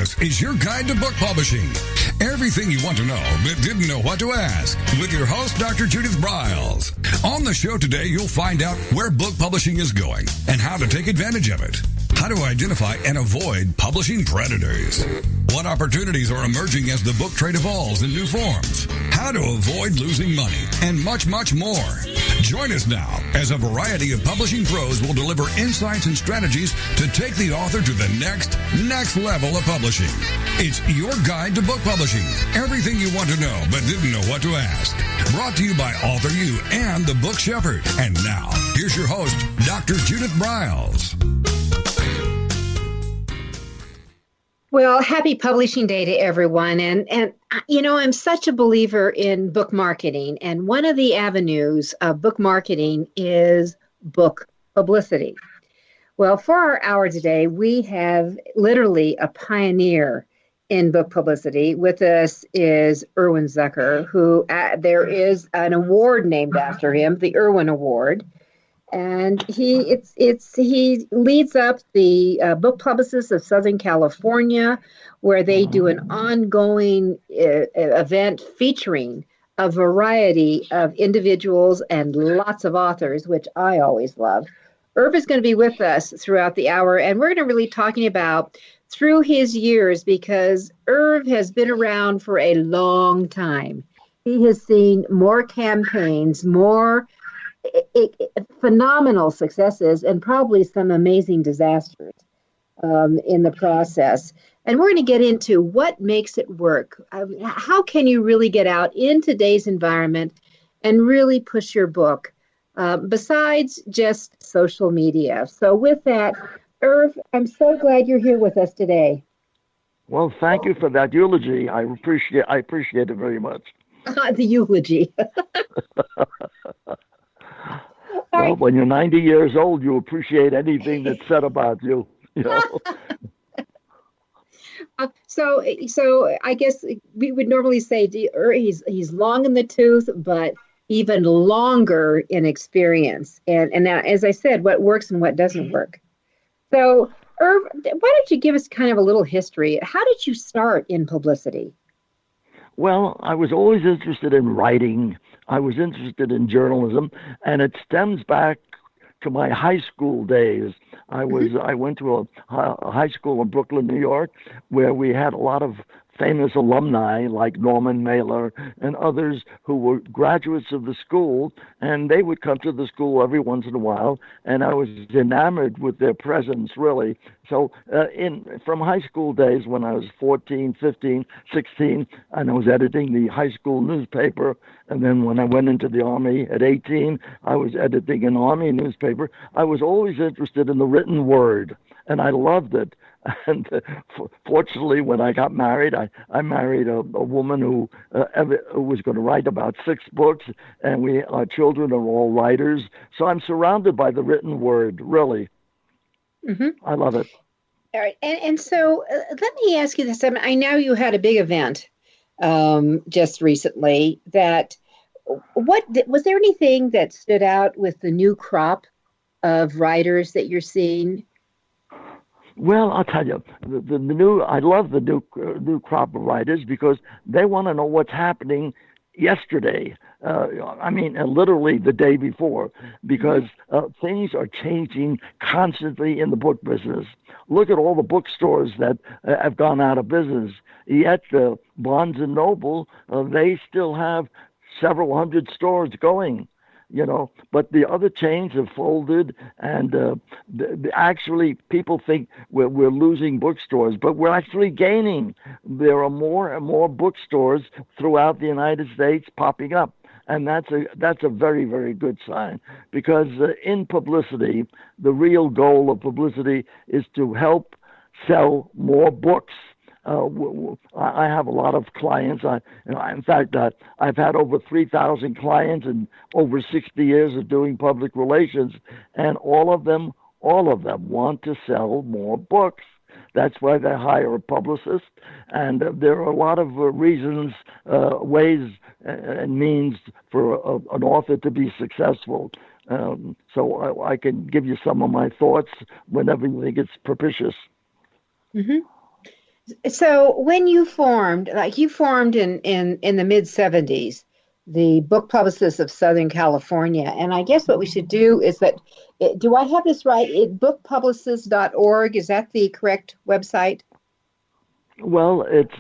This is your guide to book publishing. Everything you want to know but didn't know what to ask with your host, Dr. Judith Briles. On the show today, you'll find out where book publishing is going and how to take advantage of it. How to identify and avoid publishing predators. What opportunities are emerging as the book trade evolves in new forms. How to avoid losing money and much, much more. Join us now as a variety of publishing pros will deliver insights and strategies to take the author to the next level of publishing. It's your guide to book publishing. Everything you want to know but didn't know what to ask. Brought to you by AuthorU and the Book Shepherd. And now, here's your host, Dr. Judith Briles. Well, happy publishing day to everyone. And you know, I'm such a believer in book marketing. And one of the avenues of book marketing is book publicity. Well, for our hour today, we have literally a pioneer in book publicity. With us is Irwin Zucker, who there is an award named after him, the Irwin Award. And he leads up the Book Publicists of Southern California, where they do an ongoing event featuring a variety of individuals and lots of authors, which I always love. Irv is going to be with us throughout the hour, and we're going to really talking about through his years, because Irv has been around for a long time. He has seen more campaigns, more phenomenal successes, and probably some amazing disasters in the process. And we're going to get into what makes it work. How can you really get out in today's environment and really push your book besides just social media? So with that, Irv, I'm so glad you're here with us today. Well, thank you for that eulogy. I appreciate it very much. The eulogy. Well, when you're 90 years old, you appreciate anything that's said about you. You know. So I guess we would normally say he's long in the tooth, but even longer in experience. And now, as I said, what works and what doesn't work. So, Irv, why don't you give us kind of a little history? How did you start in publicity? Well, I was always interested in writing. I was interested in journalism, and it stems back to my high school days. I went to a high school in Brooklyn, New York, where we had a lot of famous alumni like Norman Mailer and others who were graduates of the school, and they would come to the school every once in a while, and I was enamored with their presence, really. So from high school days, when I was 14, 15, 16, and I was editing the high school newspaper, and then when I went into the Army at 18, I was editing an Army newspaper. I was always interested in the written word, and I loved it. And fortunately, when I got married, I married a woman who was going to write about 6 books, and our children are all writers. So I'm surrounded by the written word, really. Mm-hmm. I love it. All right. And so let me ask you this. I know you had a big event just recently. Was there anything that stood out with the new crop of writers that you're seeing? Well, I'll tell you, I love the new crop of writers because they want to know what's happening yesterday. Literally the day before, because things are changing constantly in the book business. Look at all the bookstores that have gone out of business. Yet Barnes and Noble, they still have several hundred stores going. But the other chains have folded, and actually people think we're losing bookstores, but we're actually gaining. There are more and more bookstores throughout the United States popping up, and that's a very, very good sign, because in publicity, the real goal of publicity is to help sell more books. I have a lot of clients. In fact, I've had over 3,000 clients in over 60 years of doing public relations, and all of them want to sell more books. That's why they hire a publicist, and there are a lot of reasons, ways, and means for an author to be successful. So I can give you some of my thoughts whenever you think it's propitious. Mm-hmm. So when you formed, like you formed in the mid 70s, the Book Publicists of Southern California, and I guess what we should do is that, do I have this right? Bookpublicist.org, is that the correct website? Well, it's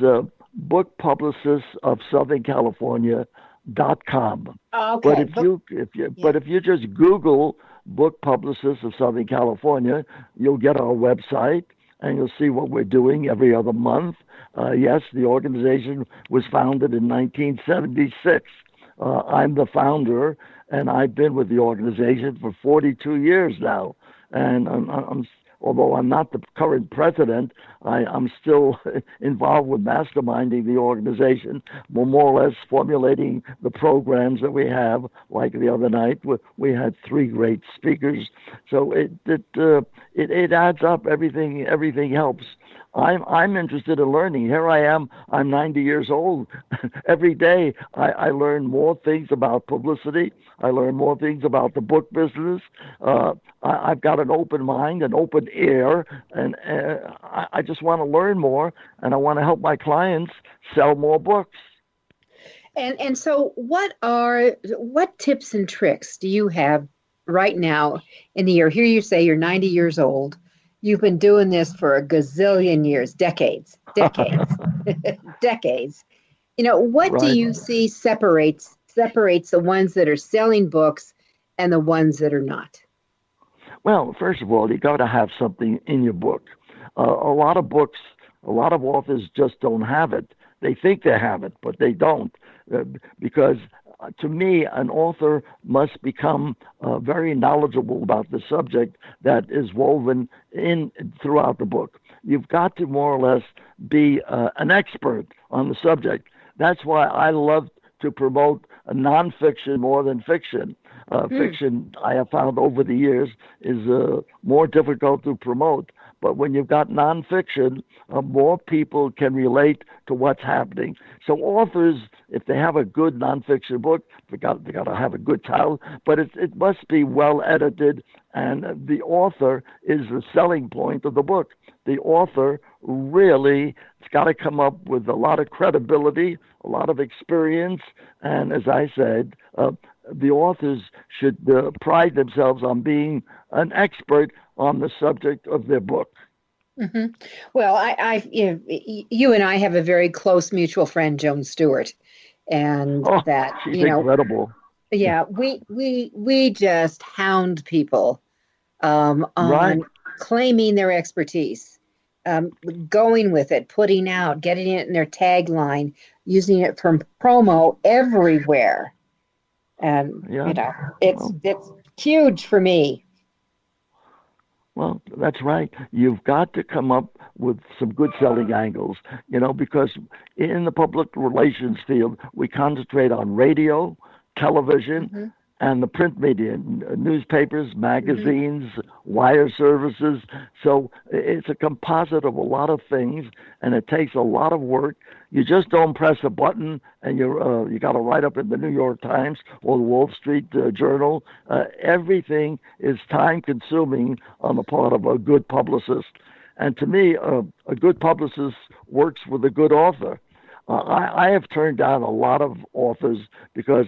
Book Publicists of Southern California.com. But Okay. Yeah. if you just Google Book Publicists of Southern California, you'll get our website and you'll see what we're doing every other month. Yes, the organization was founded in 1976. I'm the founder, and I've been with the organization for 42 years now. And although I'm not the current president, I'm still involved with masterminding the organization. We're more or less formulating the programs that we have. Like the other night, we had 3 great speakers. So it adds up. Everything helps. I'm interested in learning. Here I am. I'm 90 years old. Every day I learn more things about publicity. I learn more things about the book business. I've got an open mind, an open ear, and I just want to learn more, and I want to help my clients sell more books. And so what tips and tricks do you have right now in the year? Here you say you're 90 years old. You've been doing this for a gazillion years, decades, decades. What Right. do you see separates the ones that are selling books and the ones that are not? Well, first of all, you got to have something in your book. A lot of books, a lot of authors just don't have it. They think they have it, but they don't. Because to me, an author must become very knowledgeable about the subject that is woven in throughout the book. You've got to more or less be an expert on the subject. That's why I love to promote nonfiction more than fiction. Fiction, I have found over the years, is more difficult to promote. But when you've got nonfiction, more people can relate to what's happening. So authors, if they have a good nonfiction book, they got to have a good title, but it must be well edited, and the author is the selling point of the book. The author really has got to come up with a lot of credibility, a lot of experience, and as I said, the authors should pride themselves on being an expert on the subject of their book. Mm-hmm. Well, you and I have a very close mutual friend, Joan Stewart, and that she's incredible. Yeah, we just hound people on Right. claiming their expertise, going with it, putting out, getting it in their tagline, using it for promo everywhere, and it's huge for me. Well, that's right. You've got to come up with some good selling angles, because in the public relations field, we concentrate on radio, television, and the print media, newspapers, magazines, wire services. So it's a composite of a lot of things, and it takes a lot of work. You just don't press a button and you got to write up in the New York Times or the Wall Street Journal. Everything is time-consuming on the part of a good publicist. And to me, a good publicist works with a good author. I have turned down a lot of authors because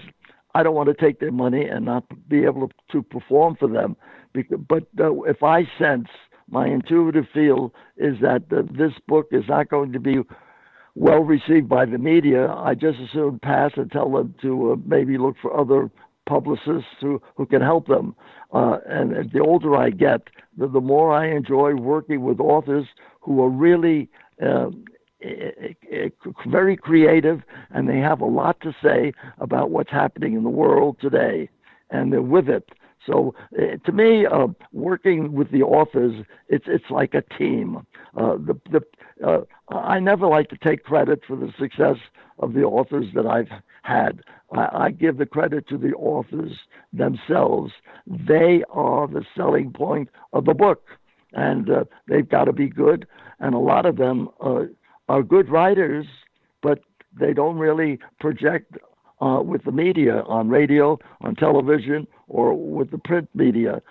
I don't want to take their money and not be able to perform for them. But if I sense, my intuitive feel is that this book is not going to be well received by the media, I just as soon pass and tell them to maybe look for other publicists who can help them. And the older I get, the more I enjoy working with authors who are really very creative, and they have a lot to say about what's happening in the world today, and they're with it. So to me, working with the authors, it's like a team. I never like to take credit for the success of the authors that I've had. I give the credit to the authors themselves. They are the selling point of the book, and they've got to be good. And a lot of them are good writers, but they don't really project with the media, on radio, on television, or with the print media.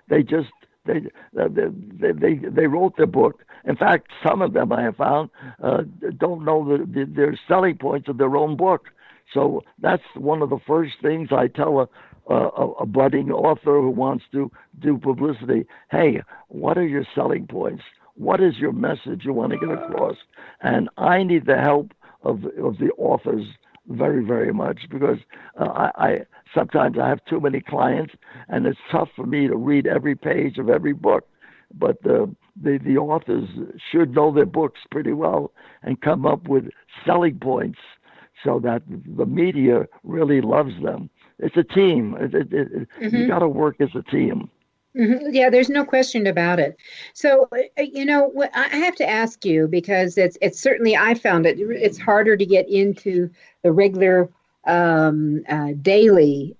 They They wrote their book. In fact, some of them I have found don't know their selling points of their own book. So that's one of the first things I tell a budding author who wants to do publicity. Hey, what are your selling points? What is your message you want to get across? And I need the help of the authors very, very much, because I sometimes I have too many clients, and it's tough for me to read every page of every book. But the authors should know their books pretty well and come up with selling points so that the media really loves them. It's a team. You got to work as a team. Mm-hmm. Yeah, there's no question about it. So, I have to ask you, because it's certainly, I found it's harder to get into the regular daily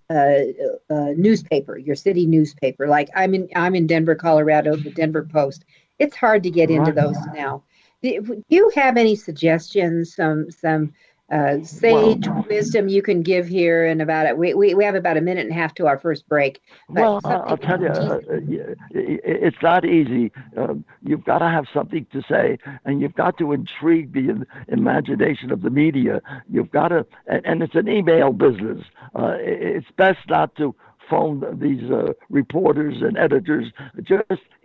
newspaper, your city newspaper. Like I'm in Denver, Colorado, the Denver Post. It's hard to get into those now. Do you have any suggestions, some sage wisdom you can give here? And about it, we have about a minute and a half to our first break. Well, I'll tell you, it's not easy. You've got to have something to say, and you've got to intrigue the imagination of the media. You've got to, and it's an email business. It's best not to phone these reporters and editors.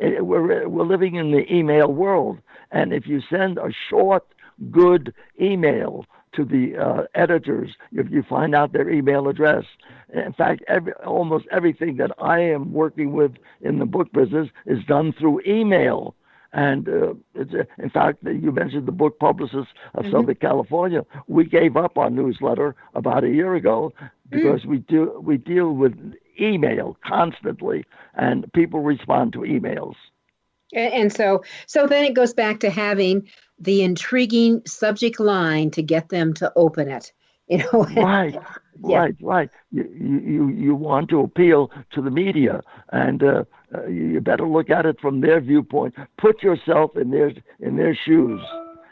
We're living in the email world, and if you send a short, good email to the editors, if you find out their email address. In fact, almost everything that I am working with in the book business is done through email. And in fact, you mentioned the Book Publicists of Southern California. We gave up our newsletter about a year ago because we deal with email constantly, and people respond to emails. And so then it goes back to having the intriguing subject line to get them to open it. Right. You want to appeal to the media, and you better look at it from their viewpoint. Put yourself in their shoes.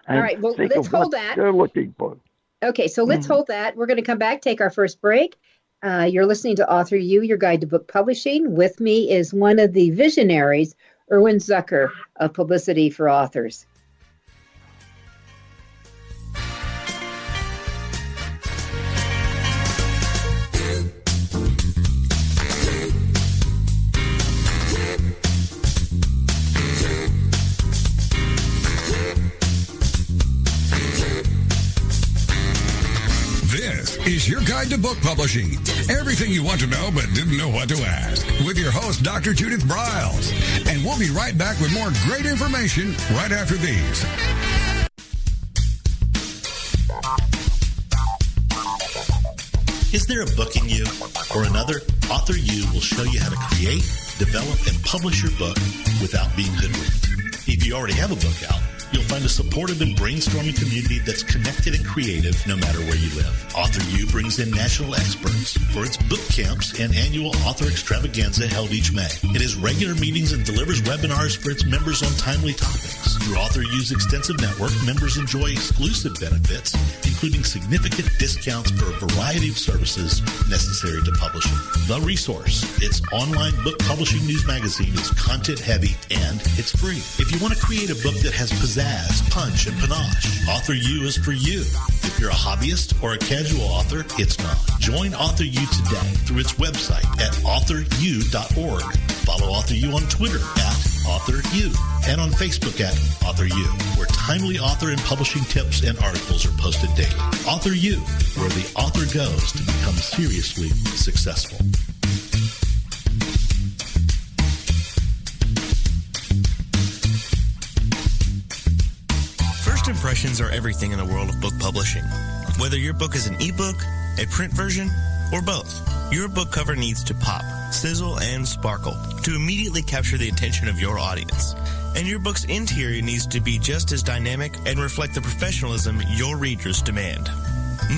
And all right. Well, think let's of hold what that. They're looking for. Okay, so let's hold that. We're going to come back, take our first break. You're listening to AuthorU, your guide to book publishing. With me is one of the visionaries, Irwin Zucker of Publicity for Authors. This is your guide to book publishing. Everything you want to know but didn't know what to ask. With your host, Dr. Judith Briles. And we'll be right back with more great information right after these. Is there a book in you or another? AuthorU will show you how to create, develop, and publish your book without being hoodwinked. If you already have a book out, you'll find a supportive and brainstorming community that's connected and creative no matter where you live. AuthorU brings in national experts for its book camps and annual author extravaganza held each May. It has regular meetings and delivers webinars for its members on timely topics. Through AuthorU's extensive network, members enjoy exclusive benefits, including significant discounts for a variety of services necessary to publishing. The Resource, its online book publishing news magazine, is content-heavy and it's free. If you want to create a book that has pizzazz, punch, and panache, AuthorU is for you. If you're a hobbyist or a casual author, it's not. Join AuthorU today through its website at AuthorU.org. Follow AuthorU on Twitter at AuthorU and on Facebook at AuthorU, where timely author and publishing tips and articles are posted daily. AuthorU, where the author goes to become seriously successful. First impressions are everything in the world of book publishing. Whether your book is an ebook, a print version, or both, your book cover needs to pop, sizzle, and sparkle to immediately capture the attention of your audience. And your book's interior needs to be just as dynamic and reflect the professionalism your readers demand.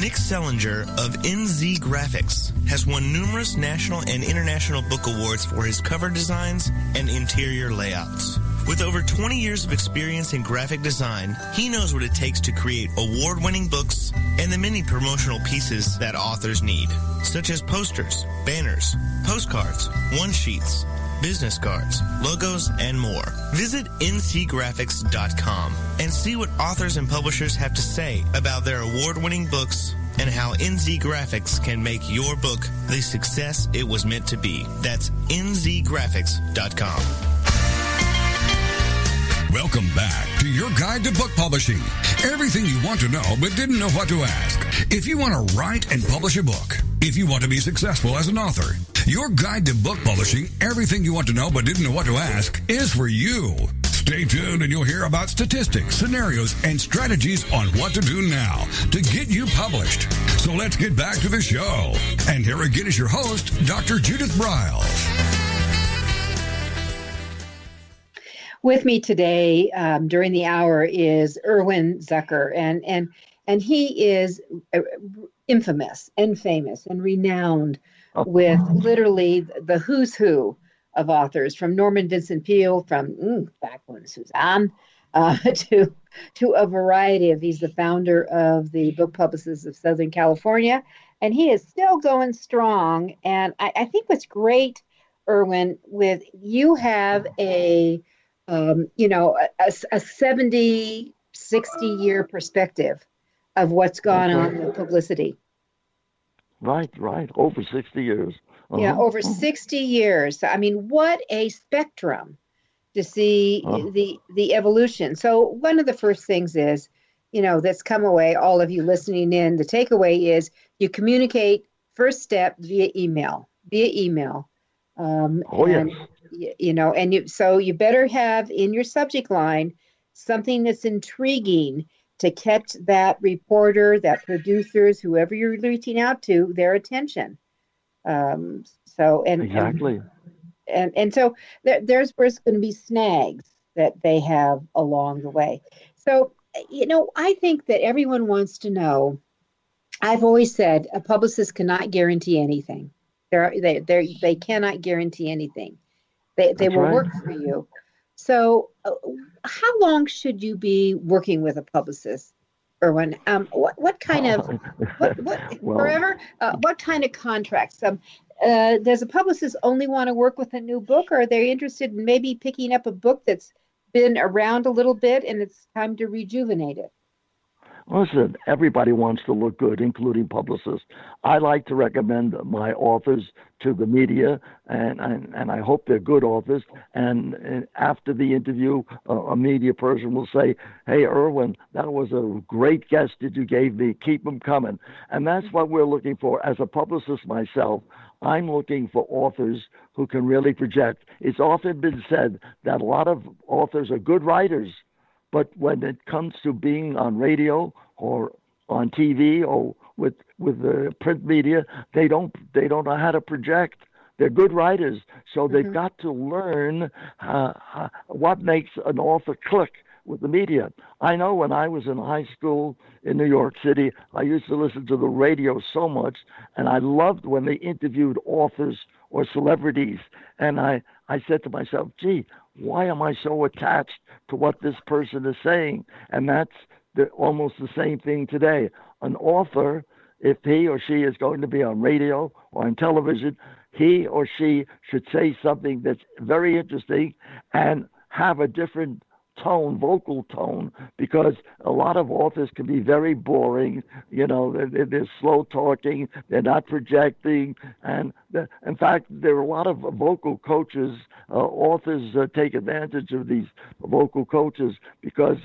Nick Sellinger of NZ Graphics has won numerous national and international book awards for his cover designs and interior layouts. With over 20 years of experience in graphic design, he knows what it takes to create award-winning books and the many promotional pieces that authors need, such as posters, banners, postcards, one-sheets, business cards, logos, and more. Visit ncgraphics.com and see what authors and publishers have to say about their award-winning books and how NZ Graphics can make your book the success it was meant to be. That's nzgraphics.com. Welcome back to your guide to book publishing. Everything you want to know but didn't know what to ask. If you want to write and publish a book, if you want to be successful as an author, your guide to book publishing, everything you want to know but didn't know what to ask, is for you. Stay tuned and you'll hear about statistics, scenarios, and strategies on what to do now to get you published. So let's get back to the show. And here again is your host, Dr. Judith Briles. With me today during the hour is Irwin Zucker, and he is infamous and famous and renowned with literally the who's who of authors, from Norman Vincent Peale, from back when Suzanne, to a variety of. He's the founder of the Book Publicists of Southern California, and he is still going strong. And I think what's great, Irwin, with you have a 70, 60-year perspective of what's gone on with publicity. Right. Over 60 years. Uh-huh. Yeah, over 60 years. I mean, what a spectrum to see the evolution. So one of the first things is, that's come away, all of you listening in, the takeaway is you communicate first step via email. Yes. So you better have in your subject line something that's intriguing to catch that reporter, that producers, whoever you're reaching out to, their attention. Exactly. And so there's where it's going to be snags that they have along the way. So, I think that everyone wants to know. I've always said a publicist cannot guarantee anything. They cannot guarantee anything. They will work for you. So how long should you be working with a publicist, Irwin? What kind of forever? What kind of contracts? Does a publicist only want to work with a new book, or are they interested in maybe picking up a book that's been around a little bit and it's time to rejuvenate it? Listen, everybody wants to look good, including publicists. I like to recommend my authors to the media, and I hope they're good authors. And after the interview, a media person will say, "Hey, Irwin, that was a great guest that you gave me. Keep them coming." And that's what we're looking for. As a publicist myself, I'm looking for authors who can really project. It's often been said that a lot of authors are good writers, but when it comes to being on radio or on TV or with the print media, they don't know how to project. They're good writers, so they've got to learn what makes an author click with the media. I know when I was in high school in New York City, I used to listen to the radio so much, and I loved when they interviewed authors or celebrities. And I said to myself, gee, why am I so attached to what this person is saying? And that's almost the same thing today. An author, if he or she is going to be on radio or on television, he or she should say something that's very interesting and have a different tone, vocal tone, because a lot of authors can be very boring. They're slow talking, they're not projecting, and in fact, there are a lot of vocal coaches. Authors take advantage of these vocal coaches because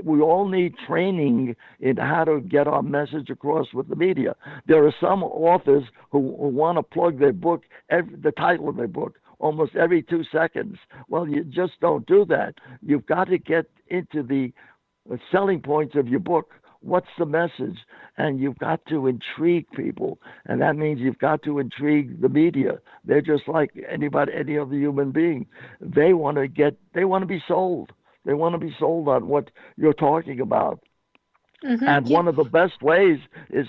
we all need training in how to get our message across with the media. There are some authors who want to plug their book, the title of their book, almost every 2 seconds. Well, you just don't do that. You've got to get into the selling points of your book. What's the message? And you've got to intrigue people. And that means you've got to intrigue the media. They're just like any other human being. They want to be sold. They want to be sold on what you're talking about. And one of the best ways is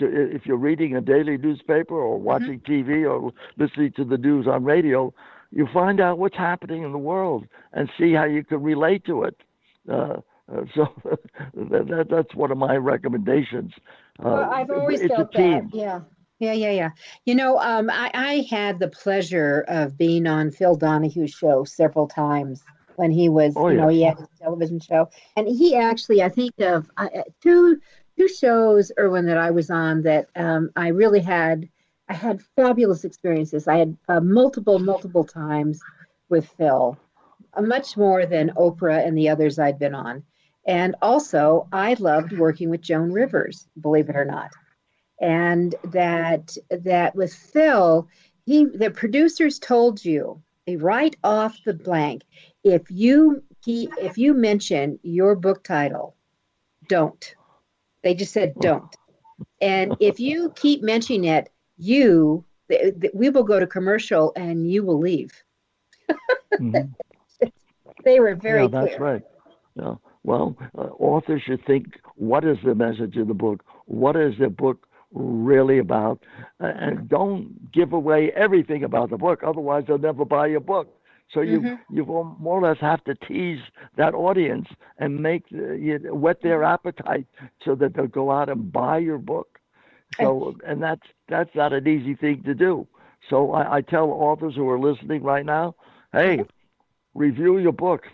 if you're reading a daily newspaper or watching TV or listening to the news on radio, you find out what's happening in the world and see how you can relate to it. So that's one of my recommendations. Well, I've always felt that. Yeah. Yeah, yeah, yeah. I had the pleasure of being on Phil Donahue's show several times when he was, Oh yes. he had his television show. And he actually, I think of two shows, Irwin, that I was on that I really I had fabulous experiences. I had multiple times with Phil, much more than Oprah and the others I'd been on. And also, I loved working with Joan Rivers, believe it or not. And that with Phil, the producers told you right off the blank, if you mention your book title, don't. They just said don't. And if you keep mentioning it, we will go to commercial and you will leave. Mhm. They were Yeah, very that's clear. right. Yeah. Well, authors should think, what is the message of the book? What is the book really about? And don't give away everything about the book, otherwise they'll never buy your book. So Hmm. you will more or less have to tease that audience and whet their appetite so that they'll go out and buy your book. So, and that's not an easy thing to do. So I tell authors who are listening right now, hey, review your book,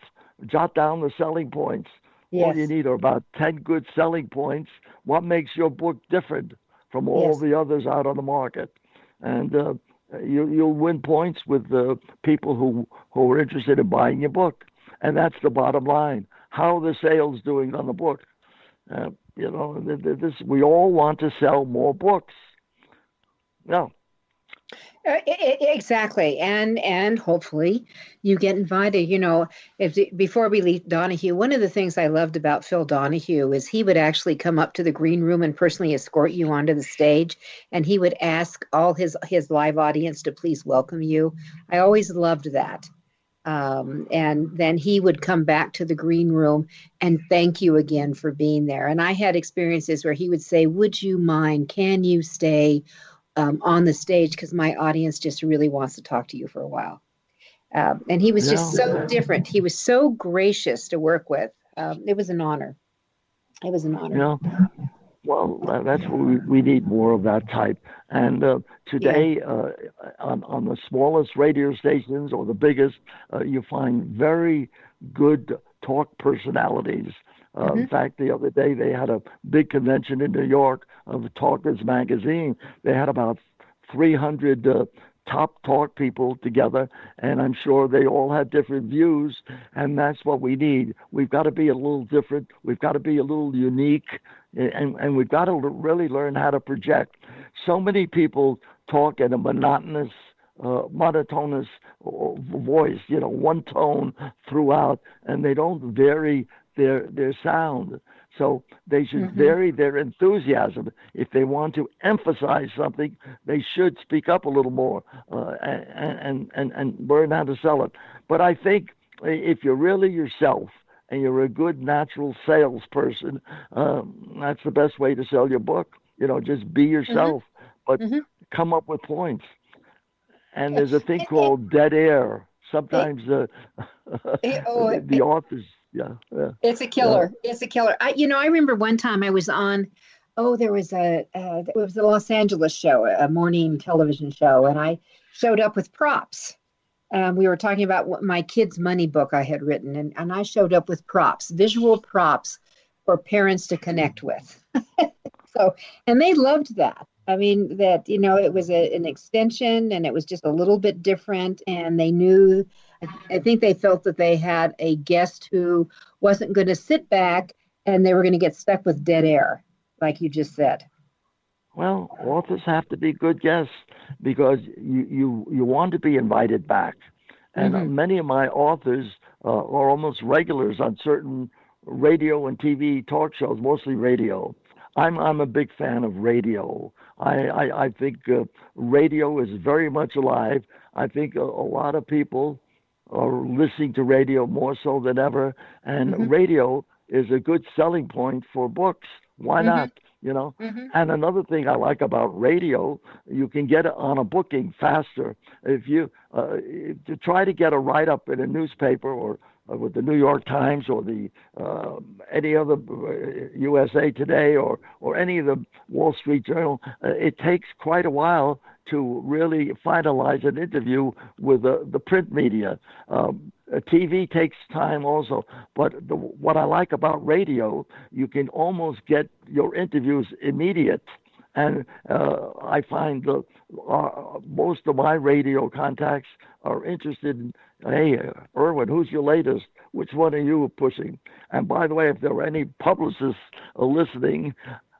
jot down the selling points. All you Yes, need are about 10 good selling points. What makes your book different from all yes. the others out on the market? And you'll win points with the people who are interested in buying your book. And that's the bottom line. How are the sales doing on the book? We all want to sell more books. No. Exactly, and hopefully you get invited. If before we leave Donahue, one of the things I loved about Phil Donahue is he would actually come up to the green room and personally escort you onto the stage, and he would ask all his live audience to please welcome you. I always loved that. And then he would come back to the green room and thank you again for being there. And I had experiences where he would say, "Would you mind? Can you stay on the stage because my audience just really wants to talk to you for a while." And he was just Yeah. so different. He was so gracious to work with. It was an honor. It was an honor. Yeah. Well, that's what we need more of that type. And Yeah. today, on the smallest radio stations or the biggest, you find very good talk personalities. In Hmm. fact, the other day they had a big convention in New York of Talkers Magazine. They had about 300 top talk people together, and I'm sure they all had different views, and that's what we need. We've got to be a little different. We've got to be a little unique, and we've got to really learn how to project. So many people talk in a monotonous voice, one tone throughout, and they don't vary their sound. So they should Hmm. vary their enthusiasm. If they want to emphasize something, they should speak up a little more and learn how to sell it. But I think if you're really yourself and you're a good natural salesperson, that's the best way to sell your book. Just be Hmm. yourself, but Hmm. come up with points. And there's a thing called dead air. It, Sometimes oh, the authors, yeah, yeah, it's a yeah. killer. It's a killer. I remember one time I was on. Oh, there was it was a Los Angeles show, a morning television show, and I showed up with props. We were talking about my kids' money book I had written, and I showed up with props, visual props for parents to connect with. So, and they loved that. I mean, that, it was an extension and it was just a little bit different. And they knew, I think they felt that they had a guest who wasn't going to sit back and they were going to get stuck with dead air, like you just said. Well, authors have to be good guests because you want to be invited back. And Hmm. many of my authors are almost regulars on certain radio and TV talk shows, mostly radio. I'm a big fan of radio. I think radio is very much alive. I think a lot of people are listening to radio more so than ever, and Hmm. radio is a good selling point for books. Why Hmm. not? You know. Hmm. And another thing I like about radio, you can get it on a booking faster. If you to try to get a write up in a newspaper or with the New York Times or the any other USA Today or any of the Wall Street Journal, it takes quite a while to really finalize an interview with the print media. TV takes time also, but what I like about radio, you can almost get your interviews immediate. And I find most of my radio contacts are interested in, hey, Irwin, who's your latest? Which one are you pushing? And by the way, if there are any publicists listening,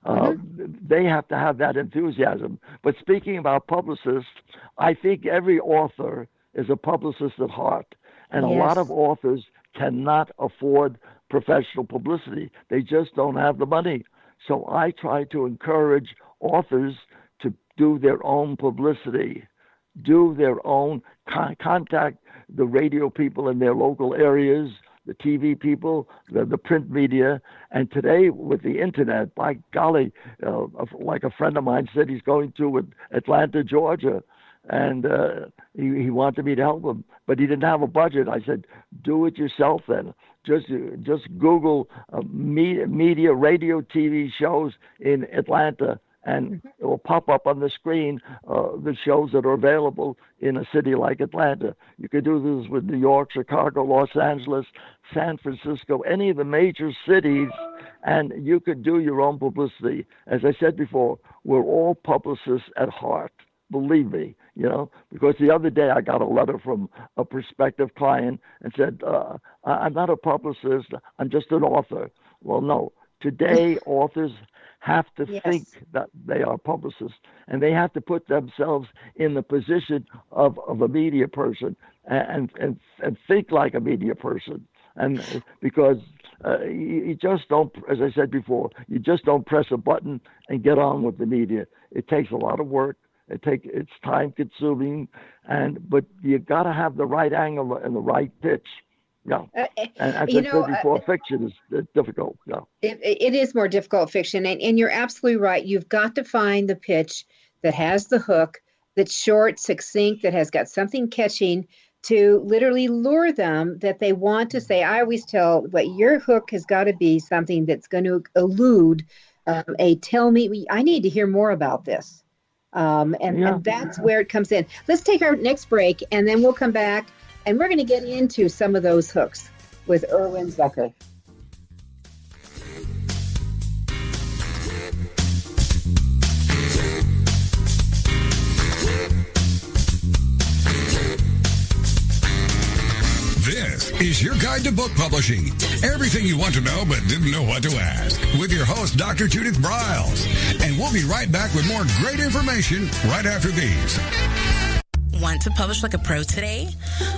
they have to have that enthusiasm. But speaking about publicists, I think every author is a publicist at heart. And a lot of authors cannot afford professional publicity. They just don't have the money. So I try to encourage authors to do their own publicity, do their own, contact the radio people in their local areas, the TV people, the print media. And today with the internet, by golly, like a friend of mine said, he's going to Atlanta, Georgia, and he wanted me to help him, but he didn't have a budget. I said, do it yourself then. Just Google media, radio, TV shows in Atlanta, and it will pop up on the screen the shows that are available in a city like Atlanta. You could do this with New York, Chicago, Los Angeles, San Francisco, any of the major cities, and you could do your own publicity. As I said before, we're all publicists at heart. Believe me, because the other day I got a letter from a prospective client and said, I'm not a publicist, I'm just an author. Well, no. Today, authors have to think that they are publicists, and they have to put themselves in the position of a media person and think like a media person. And because you just don't, as I said before, you just don't press a button and get on with the media. It takes a lot of work. It's time consuming, but you got to have the right angle and the right pitch. Yeah, and as I said before, fiction is difficult. Yeah, it is more difficult fiction, and you're absolutely right. You've got to find the pitch that has the hook, that's short, succinct, that has got something catching to literally lure them that they want to say. I always tell, but your hook has got to be something that's going to elude tell me, I need to hear more about this. And that's where it comes in. Let's take our next break, and then we'll come back, and we're going to get into some of those hooks with Irwin Zucker. This is your guide to book publishing. Everything you want to know but didn't know what to ask. With your host, Dr. Judith Briles. And we'll be right back with more great information right after these. Want to publish like a pro today?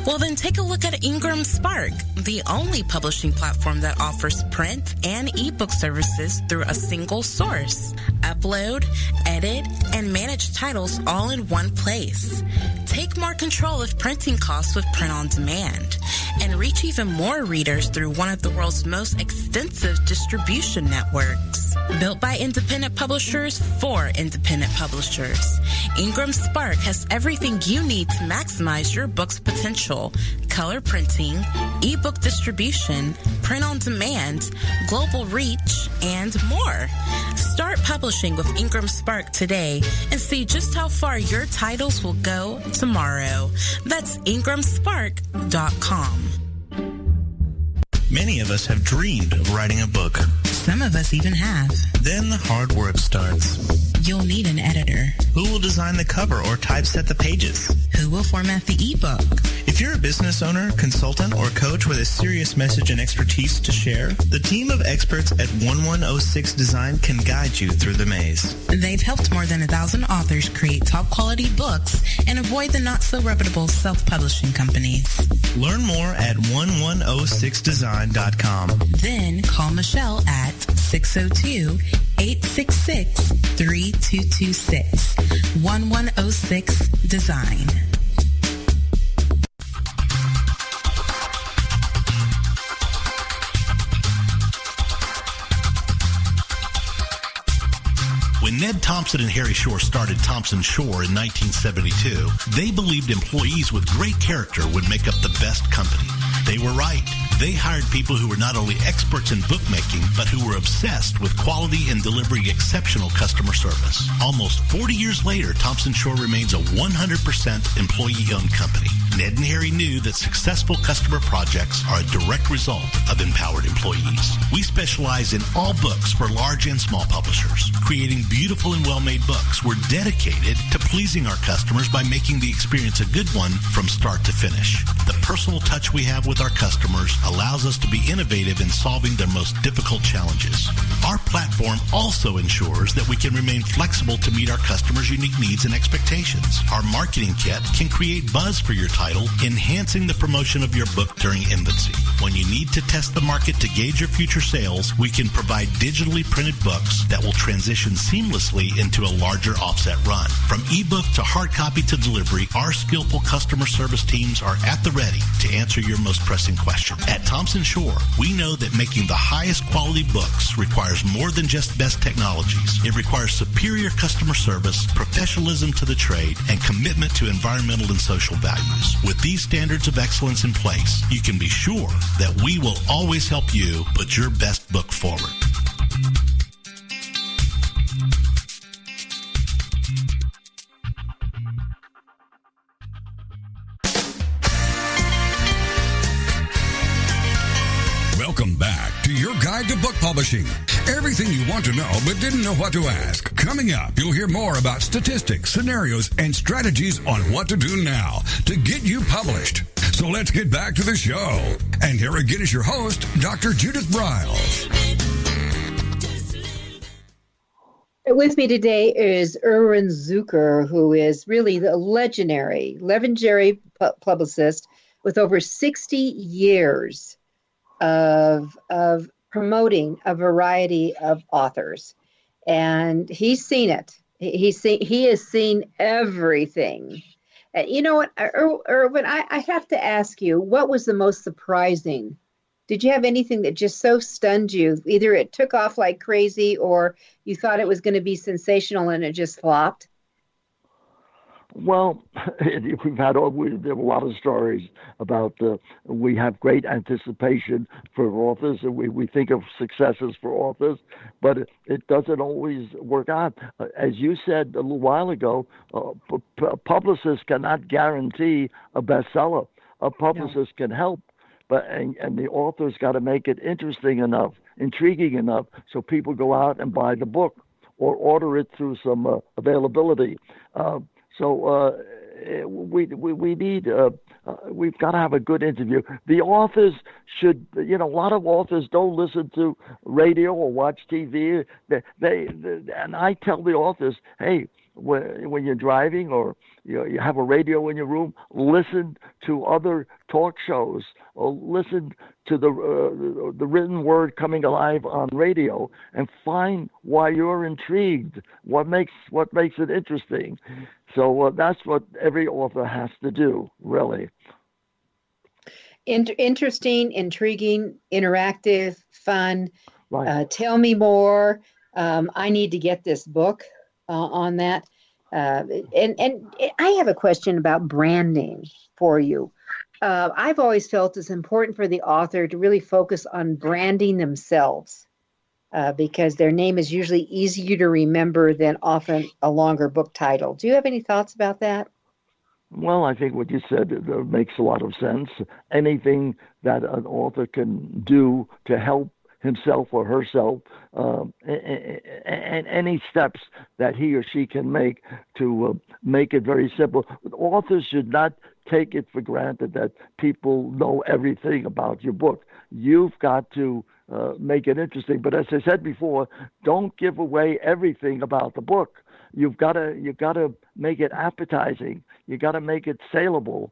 Well, then take a look at Ingram Spark, the only publishing platform that offers print and ebook services through a single source. Upload, edit, and manage titles all in one place. Take more control of printing costs with print on demand, and reach even more readers through one of the world's most extensive distribution networks. Built by independent publishers for independent publishers, Ingram Spark has everything you need to maximize your book's potential: color printing, ebook distribution, print on demand, global reach, and more. Start publishing with Ingram Spark today and see just how far your titles will go tomorrow. That's ingramspark.com. Many of us have dreamed of writing a book. Some of us even have. Then the hard work starts. You'll need an editor. Who will design the cover or typeset the pages? Who will format the ebook? If you're a business owner, consultant, or coach with a serious message and expertise to share, the team of experts at 1106 Design can guide you through the maze. They've helped more than 1,000 authors create top-quality books and avoid the not-so-reputable self-publishing companies. Learn more at 1106design.com. Then call Michelle at 602-866-3226. 1106 Design. When Ned Thompson and Harry Shore started Thompson Shore in 1972, they believed employees with great character would make up the best company. They were right. They hired people who were not only experts in bookmaking, but who were obsessed with quality and delivering exceptional customer service. Almost 40 years later, Thompson Shore remains a 100% employee-owned company. Ned and Harry knew that successful customer projects are a direct result of empowered employees. We specialize in all books for large and small publishers. Creating beautiful and well-made books, we're dedicated to pleasing our customers by making the experience a good one from start to finish. The personal touch we have with our customers allows us to be innovative in solving their most difficult challenges. Our platform also ensures that we can remain flexible to meet our customers' unique needs and expectations. Our marketing kit can create buzz for your title, enhancing the promotion of your book during infancy. When you need to test the market to gauge your future sales, we can provide digitally printed books that will transition seamlessly into a larger offset run. From ebook to hard copy to delivery, our skillful customer service teams are at the ready to answer your most pressing question. At Thompson Shore, we know that making the highest quality books requires more than just best technologies. It requires superior customer service, professionalism to the trade, and commitment to environmental and social values. With these standards of excellence in place, you can be sure that we will always help you put your best book forward. Welcome back to your guide to book publishing. Everything you want to know but didn't know what to ask. Coming up, you'll hear more about statistics, scenarios, and strategies on what to do now to get you published. So let's get back to the show. And here again is your host, Dr. Judith Briles. With me today is Irwin Zucker, who is really the legendary publicist with over 60 years of promoting a variety of authors, and he's seen it. He has seen everything. You know what, Irwin? I have to ask you, what was the most surprising? Did you have anything that just so stunned you? Either it took off like crazy, or you thought it was going to be sensational and it just flopped? Well, there are a lot of stories about we have great anticipation for authors, and we think of successes for authors, but it doesn't always work out. As you said a little while ago, publicists cannot guarantee a bestseller. A publicist can help, and the author's got to make it interesting enough, intriguing enough, so people go out and buy the book or order it through some availability. So we need we've got to have a good interview. The authors should, a lot of authors don't listen to radio or watch TV. And I tell the authors, hey, when you're driving or you have a radio in your room, listen to other talk shows or listen to the written word coming alive on radio and find why you're intrigued, what makes it interesting. So that's what every author has to do, really. Interesting, intriguing, interactive, fun. Right. Tell me more. I need to get this book on that. And I have a question about branding for you. I've always felt it's important for the author to really focus on branding themselves because their name is usually easier to remember than often a longer book title. Do you have any thoughts about that? Well, I think what you said makes a lot of sense. Anything that an author can do to help himself or herself, and any steps that he or she can make to make it very simple. Authors should not take it for granted that people know everything about your book. You've got to make it interesting. But as I said before, don't give away everything about the book. You've got to make it appetizing. You got to make it saleable.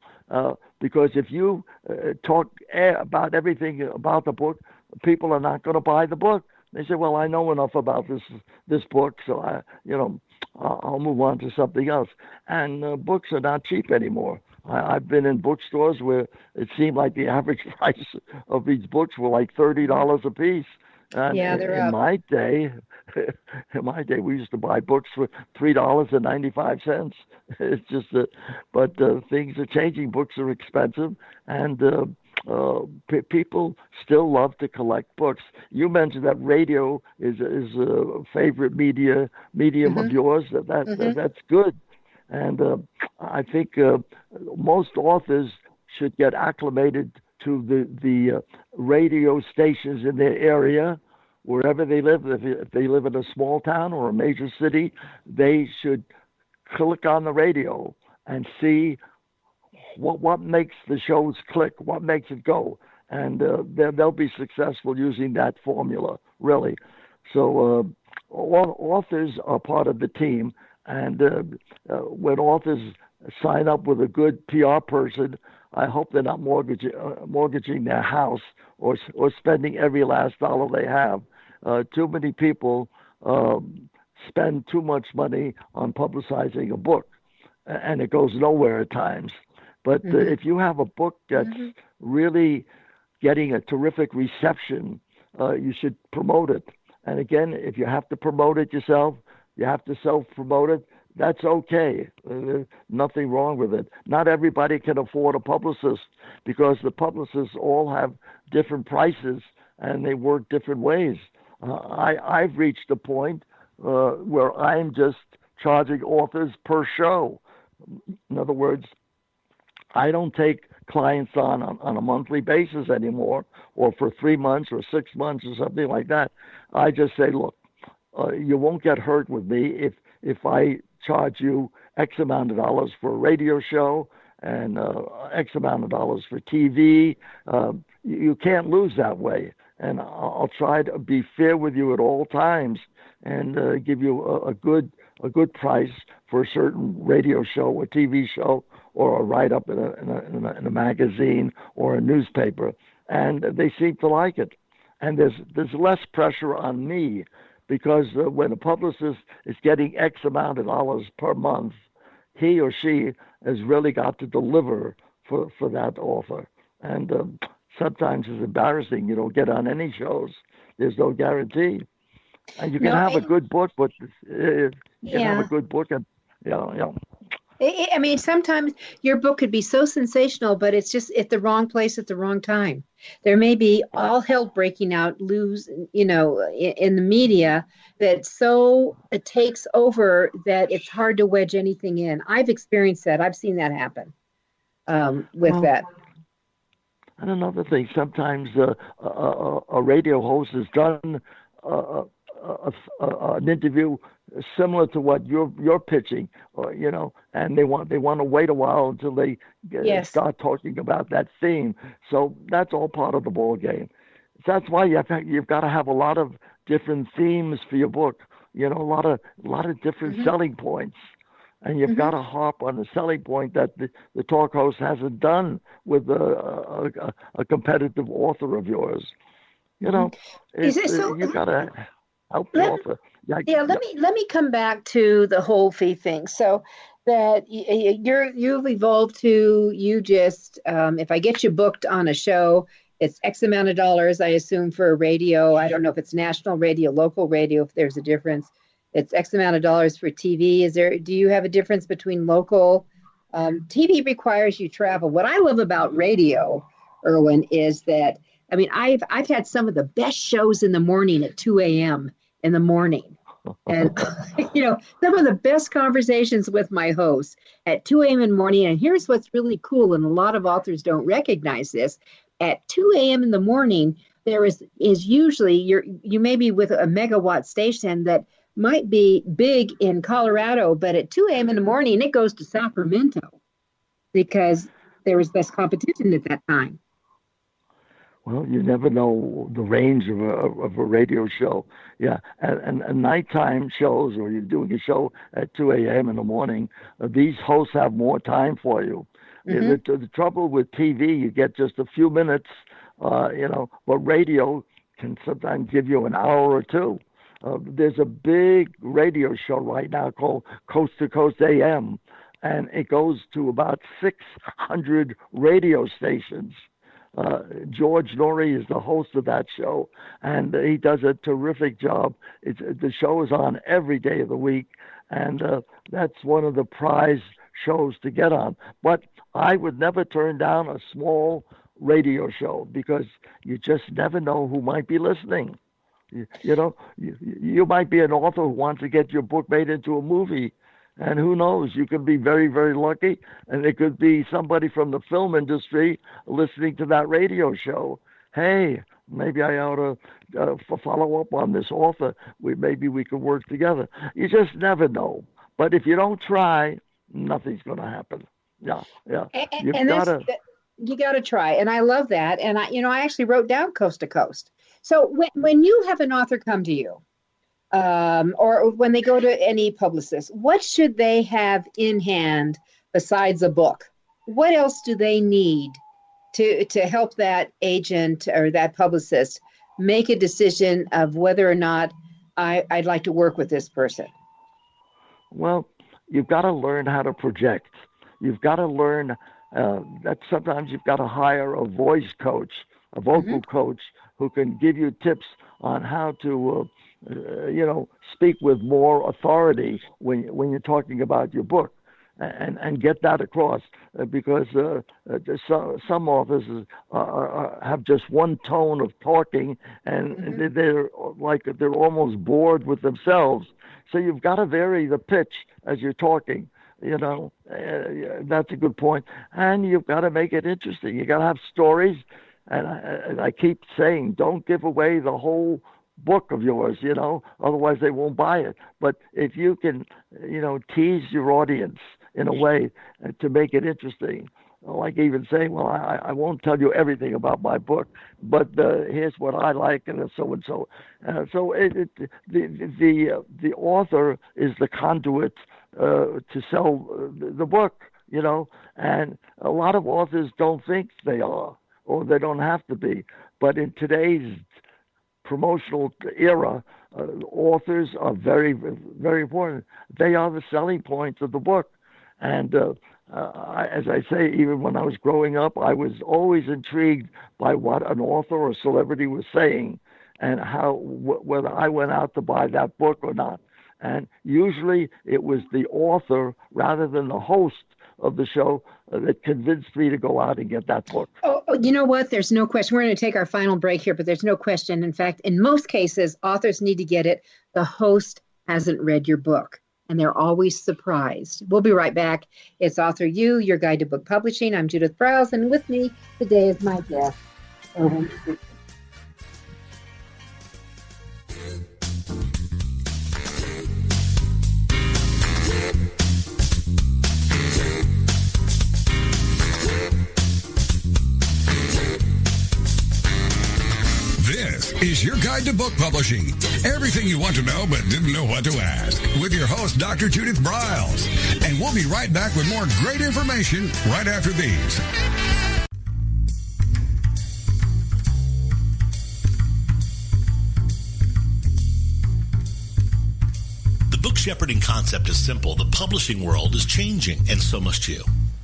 Because if you talk about everything about the book, people are not going to buy the book. They say, "Well, I know enough about this book, so I'll move on to something else." And books are not cheap anymore. I've been in bookstores where it seemed like the average price of these books were like $30 a piece. And yeah, they're in up. my day, we used to buy books for $3.95. It's just that, but things are changing. Books are expensive, and people still love to collect books. You mentioned that radio is a favorite medium of yours. That's good, and I think most authors should get acclimated to the radio stations in their area, wherever they live. If they live in a small town or a major city, they should click on the radio and see what makes the shows click, what makes it go, and they'll be successful using that formula, really. So authors are part of the team, and when authors sign up with a good PR person, I hope they're not mortgaging their house or spending every last dollar they have. Too many people spend too much money on publicizing a book, and it goes nowhere at times. But if you have a book that's really getting a terrific reception, you should promote it. And again, if you have to promote it yourself, you have to self-promote it, that's okay. Nothing wrong with it. Not everybody can afford a publicist because the publicists all have different prices and they work different ways. I've reached a point where I'm just charging authors per show. In other words, I don't take clients on a monthly basis anymore, or for 3 months or 6 months or something like that. I just say, look, you won't get hurt with me if I charge you X amount of dollars for a radio show and X amount of dollars for TV. You can't lose that way. And I'll try to be fair with you at all times and give you a good price for a certain radio show or TV show or a write-up in a magazine or a newspaper. And they seem to like it. And there's less pressure on me because when a publicist is getting X amount of dollars per month, he or she has really got to deliver for that author. And sometimes it's embarrassing. You don't get on any shows. There's no guarantee. And you can have a good book, but you can have a good book and, I mean, sometimes your book could be so sensational, but it's just at the wrong place at the wrong time. There may be all hell breaking out loose, in the media that so it takes over that it's hard to wedge anything in. I've experienced that. I've seen that happen with that. And another thing, sometimes a radio host has done an interview similar to what you're pitching, and they want to wait a while until they start talking about that theme. So that's all part of the ball game. That's why you've got to have a lot of different themes for your book. A lot of different selling points, and you've got to harp on the selling point that the talk host hasn't done with a competitive author of yours. You've got to help the author. Let me come back to the whole fee thing. So that you've evolved to, you just if I get you booked on a show, it's X amount of dollars, I assume, for a radio. I don't know if it's national radio, local radio, if there's a difference. It's X amount of dollars for TV. Do you have a difference between local? TV requires you travel. What I love about radio, Irwin, is that, I mean, I've had some of the best shows in the morning at 2 a.m. in the morning. And, some of the best conversations with my hosts at 2 a.m. in the morning. And here's what's really cool, and a lot of authors don't recognize this. At 2 a.m. in the morning, there is usually, you may be with a megawatt station that might be big in Colorado, but at 2 a.m. in the morning, it goes to Sacramento because there was less competition at that time. Well, you never know the range of a radio show. Yeah, and nighttime shows, or you're doing a show at 2 a.m. in the morning, these hosts have more time for you. The trouble with TV, you get just a few minutes, but radio can sometimes give you an hour or two. There's a big radio show right now called Coast to Coast AM, and it goes to about 600 radio stations. George Norrie is the host of that show, and he does a terrific job. The show is on every day of the week, and that's one of the prize shows to get on. But I would never turn down a small radio show, because you just never know who might be listening. You might be an author who wants to get your book made into a movie, and who knows, you could be very, very lucky, and it could be somebody from the film industry listening to that radio show. Hey, maybe I ought to follow up on this author. Maybe we could work together. You just never know. But if you don't try, nothing's going to happen. Yeah. You got to try. And I love that. And I actually wrote down Coast to Coast. So when you have an author come to you, or when they go to any publicist, what should they have in hand besides a book? What else do they need to help that agent or that publicist make a decision of whether or not I'd like to work with this person? Well, you've got to learn how to project. You've got to learn that sometimes you've got to hire a voice coach, a vocal coach, who can give you tips on how to, speak with more authority when you're talking about your book, and get that across. Because some authors have just one tone of talking, and they're almost bored with themselves. So you've got to vary the pitch as you're talking. That's a good point. And you've got to make it interesting. You got to have stories. And I keep saying, don't give away the whole book of yours, otherwise they won't buy it. But if you can, tease your audience in a way to make it interesting, like even saying, well, I won't tell you everything about my book, but here's what I like, and so and so. So the author is the conduit to sell the book, and a lot of authors don't think they are, or they don't have to be. But in today's promotional era, authors are very, very important. They are the selling points of the book. And as I say, even when I was growing up, I was always intrigued by what an author or celebrity was saying, and whether I went out to buy that book or not. And usually it was the author rather than the host of the show that convinced me to go out and get that book. Oh, you know what? There's no question. We're going to take our final break here, but there's no question. In fact, in most cases, authors need to get it. The host hasn't read your book, and they're always surprised. We'll be right back. It's AuthorU, your guide to book publishing. I'm Judith Briles, and with me today is my guest, Irwin Zucker. This is your guide to book publishing. Everything you want to know but didn't know what to ask. With your host, Dr. Judith Briles. And we'll be right back with more great information right after these. The book shepherding concept is simple. The publishing world is changing, and so must you.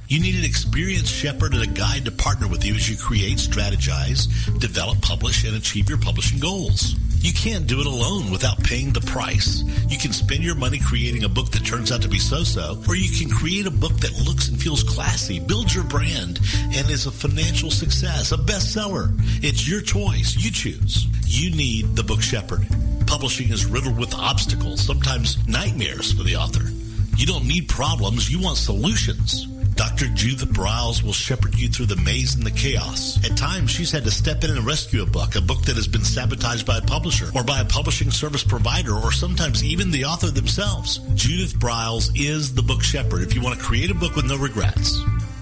You need an experienced shepherd and a guide to partner with you as you create, strategize, develop, publish, and achieve your publishing goals. You can't do it alone without paying the price. You can spend your money creating a book that turns out to be so-so, or you can create a book that looks and feels classy, builds your brand, and is a financial success, a bestseller. It's your choice. You choose. You need the book shepherd. Publishing is riddled with obstacles, sometimes nightmares for the author. You don't need problems. You want solutions. Dr. Judith Briles will shepherd you through the maze and the chaos. At times, she's had to step in and rescue a book that has been sabotaged by a publisher or by a publishing service provider, or sometimes even the author themselves. Judith Briles is the book shepherd if you want to create a book with no regrets.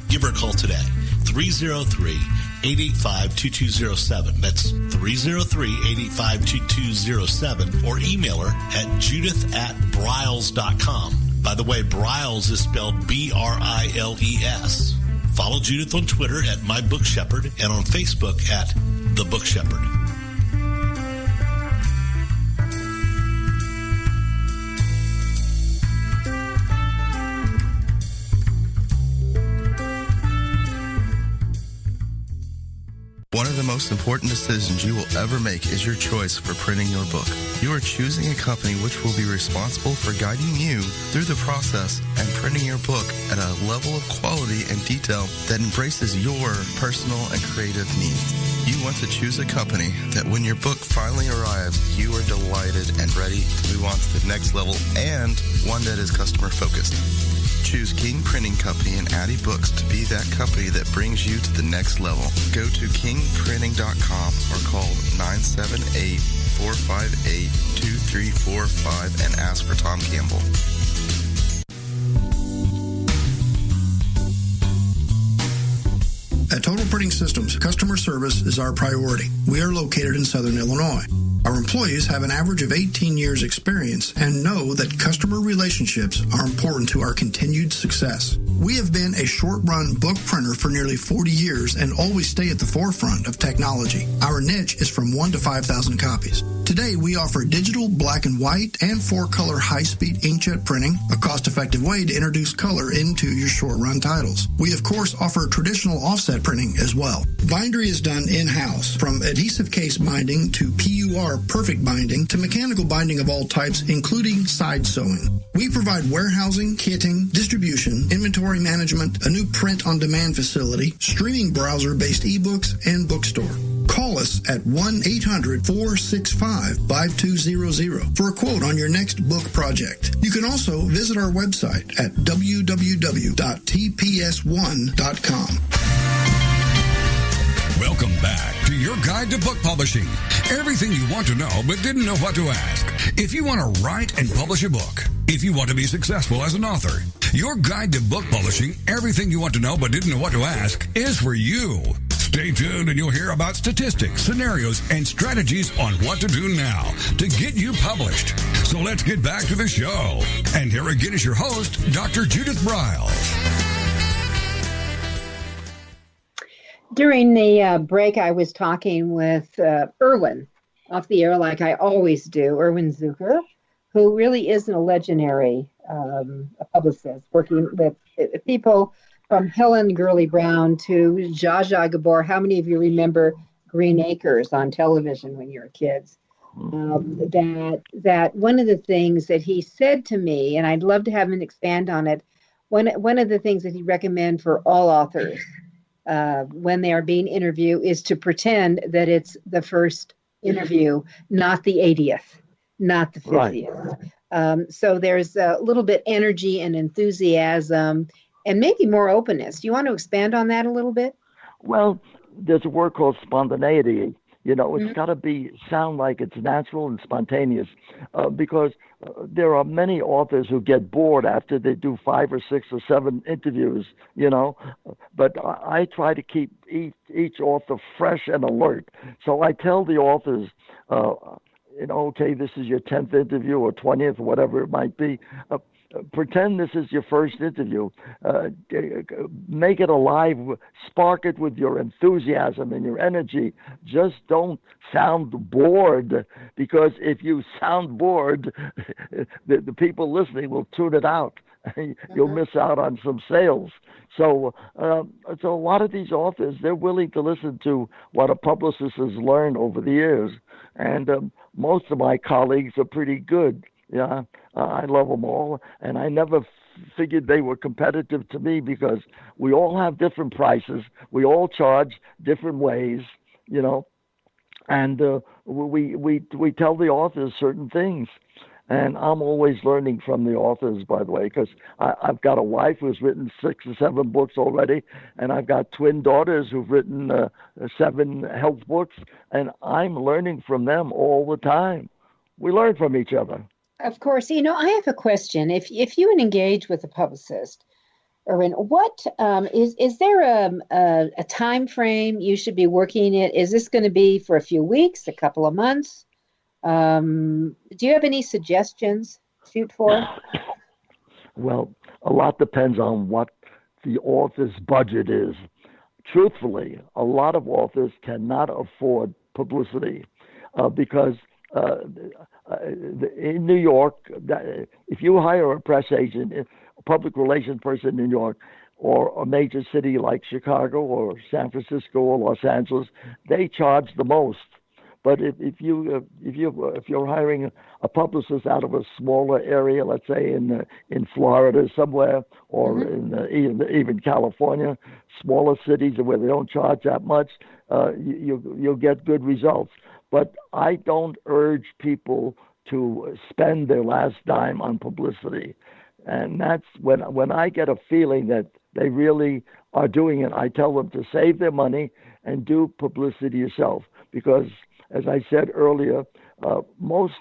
Give her a call today. 303-885-2207. That's 303-885-2207. Or email her at judith@briles.com. By the way, Briles is spelled B-R-I-L-E-S. Follow Judith on Twitter at My Book Shepherd and on Facebook at The Book Shepherd. One of the most important decisions you will ever make is your choice for printing your book. You are choosing a company which will be responsible for guiding you through the process and printing your book at a level of quality and detail that embraces your personal and creative needs. You want to choose a company that when your book finally arrives, you are delighted and ready to move on to the next level, and one that is customer focused. Choose King Printing Company and Addy Books to be that company that brings you to the next level. Go to kingprinting.com or call 978-458-2345 and ask for Tom Campbell. At Total Printing Systems, customer service is our priority. We are located in Southern Illinois. Our employees have an average of 18 years experience and know that customer relationships are important to our continued success. We have been a short-run book printer for nearly 40 years and always stay at the forefront of technology. Our niche is from 1 to 5,000 copies. Today, we offer digital, black and white, and 4-color high-speed inkjet printing, a cost-effective way to introduce color into your short-run titles. We, of course, offer traditional offset printing as well. Bindery is done in-house, from adhesive case binding to PUR perfect binding to mechanical binding of all types, including side sewing. We provide warehousing, kitting, distribution, inventory management, a new print-on-demand facility, streaming browser-based ebooks, and bookstore. Call us at 1-800-465-5200 for a quote on your next book project. You can also visit our website at www.tps1.com. Welcome back to your guide to book publishing. Everything you want to know but didn't know what to ask. If you want to write and publish a book, if you want to be successful as an author, your guide to book publishing, everything you want to know but didn't know what to ask, is for you. Stay tuned and you'll hear about statistics, scenarios, and strategies on what to do now to get you published. So let's get back to the show. And here again is your host, Dr. Judith Briles. During the break, I was talking with Irwin off the air, like I always do, Irwin Zucker, who really is a legendary publicist, working with people from Helen Gurley Brown to Zsa Zsa Gabor. How many of you remember Green Acres on television when you were kids? That one of the things that he said to me, and I'd love to have him expand on it, one of the things that he recommend for all authors when they are being interviewed is to pretend that it's the first interview, not the 80th, not the 50th. Right. So there's a little bit energy and enthusiasm and maybe more openness. Do you want to expand on that a little bit? Well, there's a word called spontaneity. You know, it's got to sound like it's natural and spontaneous because there are many authors who get bored after they do 5 or 6 or 7 interviews, you know. But I try to keep each author fresh and alert. So I tell the authors, okay, this is your 10th interview or 20th, or whatever it might be. Pretend this is your first interview. Make it alive. Spark it with your enthusiasm and your energy. Just don't sound bored, because if you sound bored, the people listening will tune it out. You'll miss out on some sales. So a lot of these authors, they're willing to listen to what a publicist has learned over the years. And most of my colleagues are pretty good. Yeah, I love them all, and I never figured they were competitive to me because we all have different prices. We all charge different ways, you know, and we tell the authors certain things. And I'm always learning from the authors, by the way, because I've got a wife who's written 6 or 7 books already, and I've got twin daughters who've written 7 health books, and I'm learning from them all the time. We learn from each other. Of course. You know, I have a question. If you would engage with a publicist, Irwin, what is there a time frame you should be working it? Is this going to be for a few weeks, a couple of months? Do you have any suggestions to shoot for? Well, a lot depends on what the author's budget is. Truthfully, a lot of authors cannot afford publicity because in New York, if you hire a press agent, a public relations person in New York, or a major city like Chicago or San Francisco or Los Angeles, they charge the most. But if you're hiring a publicist out of a smaller area, let's say in Florida somewhere, or even California, smaller cities where they don't charge that much, you'll get good results. But I don't urge people to spend their last dime on publicity, and that's when I get a feeling that they really are doing it. I tell them to save their money and do publicity yourself, because as I said earlier, most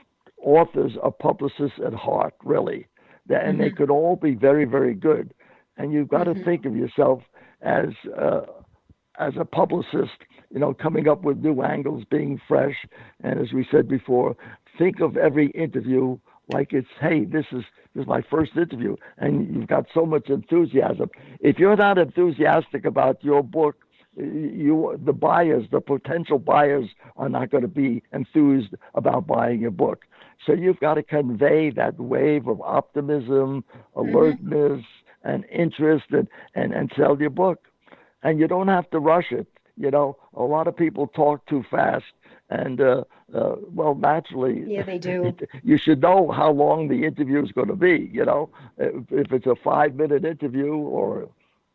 authors are publicists at heart, really. And they could all be very, very good. And you've got to think of yourself as a publicist, coming up with new angles, being fresh. And as we said before, think of every interview like it's, hey, this is my first interview. And you've got so much enthusiasm. If you're not enthusiastic about your book, the potential buyers are not going to be enthused about buying your book. So you've got to convey that wave of optimism, alertness, and interest, and sell your book. And you don't have to rush it. A lot of people talk too fast, and naturally, yeah, they do. You should know how long the interview is going to be. If it's a 5-minute interview or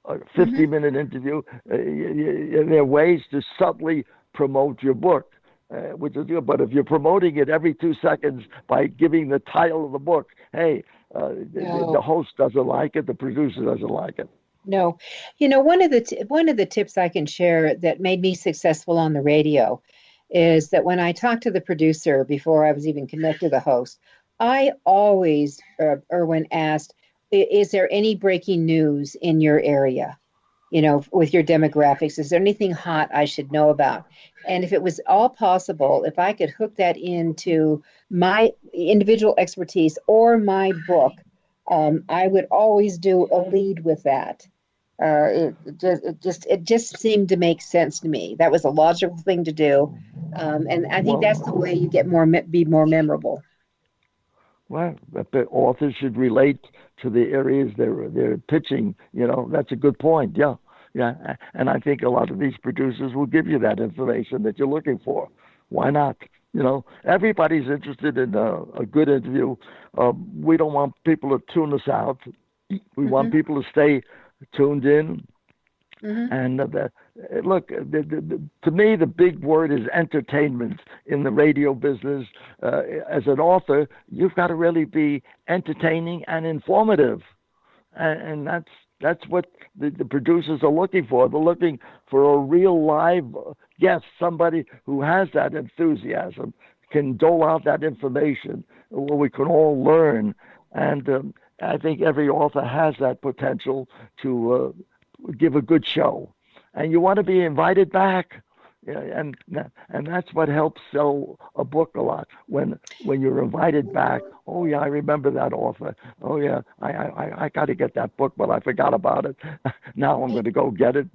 a 50-minute interview, there are ways to subtly promote your book, which is good. But if you're promoting it every 2 seconds by giving the title of the book, hey, the host doesn't like it, the producer doesn't like it. No, one of the tips I can share that made me successful on the radio is that when I talked to the producer before I was even connected to the host, I always, Irwin, asked, is there any breaking news in your area, with your demographics? Is there anything hot I should know about? And if it was all possible, if I could hook that into my individual expertise or my book, I would always do a lead with that. It just seemed to make sense to me. That was a logical thing to do, and I think that's the way you get be more memorable. Well, the authors should relate to the areas they're pitching. That's a good point. Yeah. And I think a lot of these producers will give you that information that you're looking for. Why not? Everybody's interested in a good interview. We don't want people to tune us out. We want people to stay tuned in. And look, to me, the big word is entertainment in the radio business. As an author, you've got to really be entertaining and informative, and that's what the producers are looking for. They're looking for a real live guest, somebody who has that enthusiasm, can dole out that information where we can all learn. And I think every author has that potential to give a good show, and you want to be invited back, and that's what helps sell a book a lot. When you're invited back, oh yeah, I remember that author. Oh yeah, I got to get that book, but I forgot about it. Now I'm going to go get it.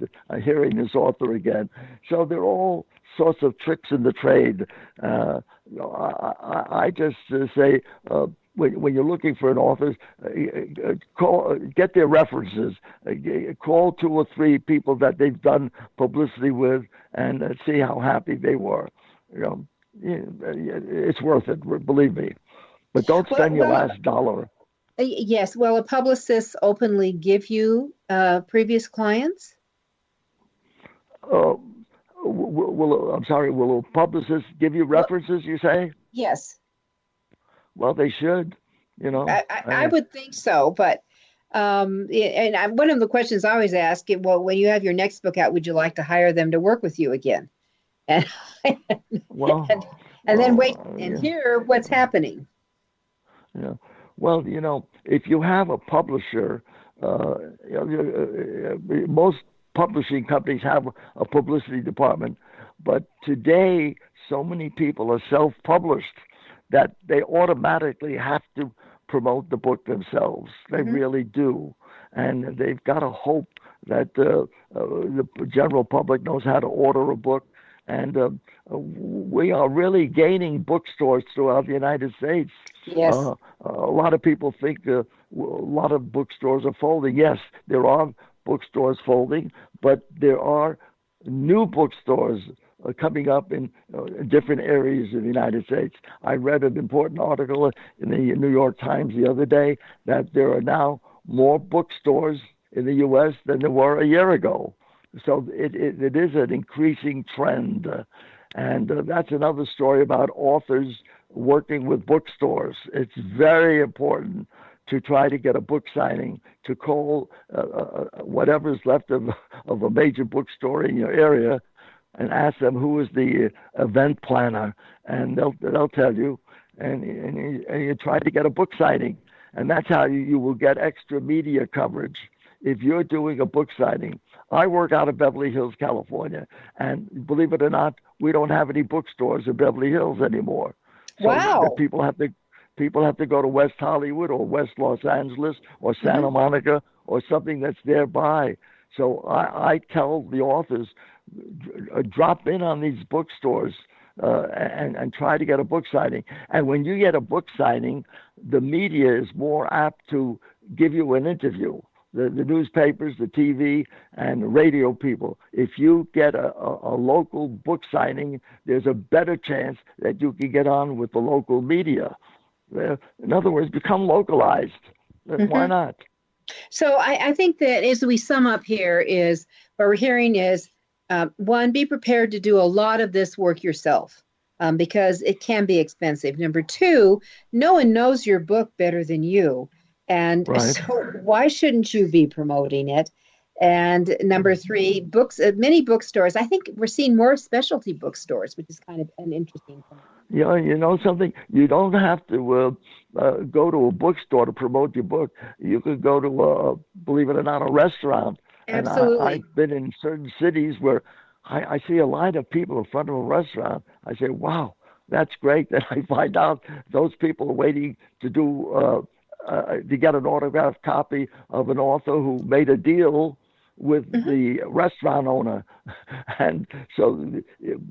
Hearing this author again. So there are all sorts of tricks in the trade. I just say. When you're looking for an author, get their references. Call 2 or 3 people that they've done publicity with, and see how happy they were. It's worth it, believe me. But don't spend your last dollar. Yes. Will a publicist openly give you previous clients? I'm sorry. Will a publicist give you references? You say? Yes. Well, they should, I would think so, but and one of the questions I always ask, well, when you have your next book out, would you like to hire them to work with you again? And then wait and hear what's happening. Yeah. Well, if you have a publisher, most publishing companies have a publicity department, but today so many people are self-published that they automatically have to promote the book themselves. They really do. And they've got to hope that the general public knows how to order a book. And we are really gaining bookstores throughout the United States. Yes. A lot of people think a lot of bookstores are folding. Yes, there are bookstores folding, but there are new bookstores coming up in different areas of the United States. I read an important article in the New York Times the other day that there are now more bookstores in the U.S. than there were a year ago. So it is an increasing trend. And that's another story about authors working with bookstores. It's very important to try to get a book signing, to call whatever's left of a major bookstore in your area and ask them who is the event planner, and they'll tell you, and you try to get a book signing. And that's how you will get extra media coverage if you're doing a book signing. I work out of Beverly Hills, California, and believe it or not, we don't have any bookstores in Beverly Hills anymore. So wow. People have to go to West Hollywood or West Los Angeles or Santa Monica or something that's nearby. So I tell the authors, drop in on these bookstores and try to get a book signing. And when you get a book signing, the media is more apt to give you an interview. The newspapers, the TV, and radio people. If you get a local book signing, there's a better chance that you can get on with the local media. In other words, become localized. Why not? So I think that as we sum up here is, what we're hearing is, one, be prepared to do a lot of this work yourself because it can be expensive. Number two, no one knows your book better than you. And so why shouldn't you be promoting it? And number three, many bookstores, I think we're seeing more specialty bookstores, which is kind of an interesting thing. Yeah, you know something? You don't have to go to a bookstore to promote your book. You could go to, believe it or not, a restaurant. Absolutely. And I've been in certain cities where I see a line of people in front of a restaurant. I say, wow, that's great. Then I find out those people are waiting to to get an autographed copy of an author who made a deal with the restaurant owner. And so,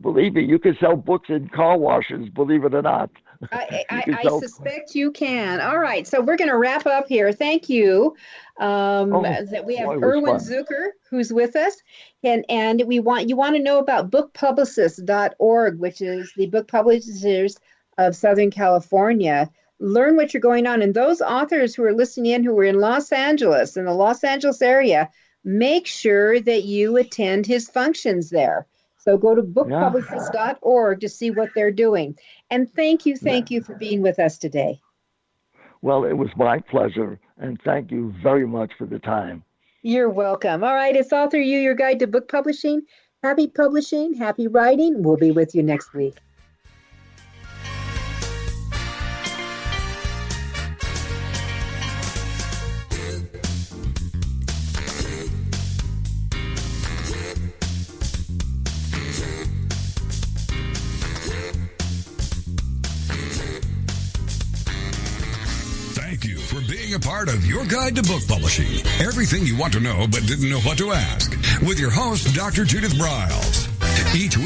believe me, you can sell books in car washes, believe it or not. I suspect you can. All right, so we're going to wrap up here. Thank you. That we have Irwin Zucker, who's with us, and you want to know about bookpublicist.org, which is the book publishers of Southern California. Learn what you're going on. And those authors who are listening in who are in Los Angeles, in the Los Angeles area, make sure that you attend his functions there. So go to bookpublicist.org to see what they're doing. And thank you for being with us today. Well, it was my pleasure, and thank you very much for the time. You're welcome. All right, it's AuthorU, your guide to book publishing. Happy publishing, happy writing. We'll be with you next week. Thank you for being a part of Your Guide to Book Publishing. Everything you want to know but didn't know what to ask. With your host, Dr. Judith Briles. Each week,